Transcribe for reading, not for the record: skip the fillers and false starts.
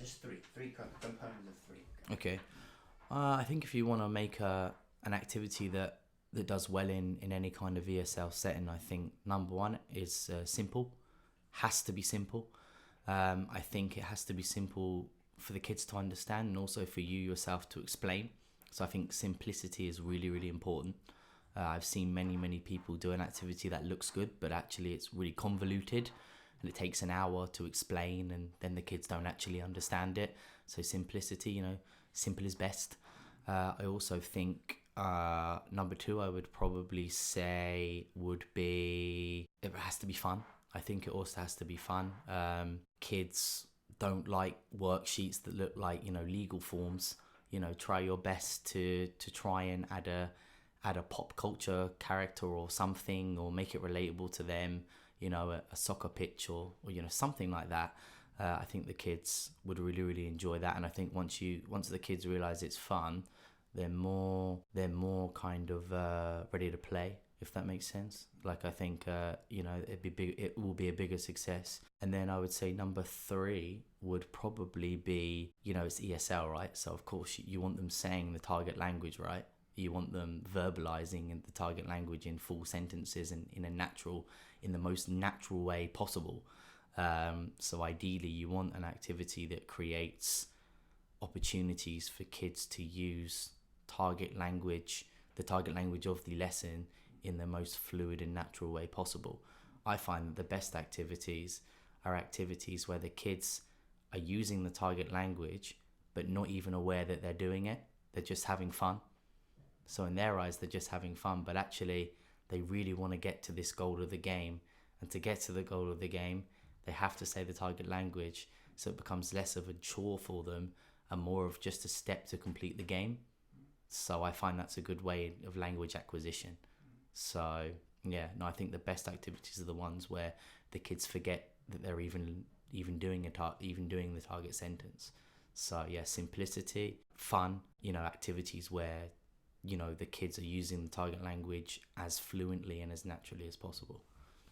Just three components of three. Okay. I think if you want to make an activity that does well in any kind of ESL setting, I think number one is simple. Has to be simple. I think it has to be simple for the kids to understand and also for you yourself to explain. So I think simplicity is really, really important. I've seen many people do an activity that looks good, but actually it's really convoluted and it takes an hour to explain and then the kids don't actually understand it. So simplicity, simple is best. I also think number two, I would probably say would be, it has to be fun. I think it also has to be fun. Kids don't like worksheets that look like, legal forms. Try your best to try and add a pop culture character or something, or make it relatable to them, a soccer pitch or something like that. I think the kids would really, really enjoy that. And I think once the kids realize it's fun, they're more kind of ready to play, if that makes sense. Like, I think it will be a bigger success. And then I would say number three would probably be, it's ESL, right? So of course you want them saying the target language, right? You want them verbalizing in the target language in full sentences and in the most natural way possible. So ideally you want an activity that creates opportunities for kids to use the target language of the lesson in the most fluid and natural way possible. I find that the best activities are activities where the kids are using the target language but not even aware that they're doing it. They're just having fun. So in their eyes, they're just having fun, but actually they really want to get to this goal of the game. And to get to the goal of the game, they have to say the target language. So it becomes less of a chore for them and more of just a step to complete the game. So I find that's a good way of language acquisition. So yeah, no, I think the best activities are the ones where the kids forget that they're even doing the target sentence. So yeah, simplicity, fun, activities where the kids are using the target language as fluently and as naturally as possible.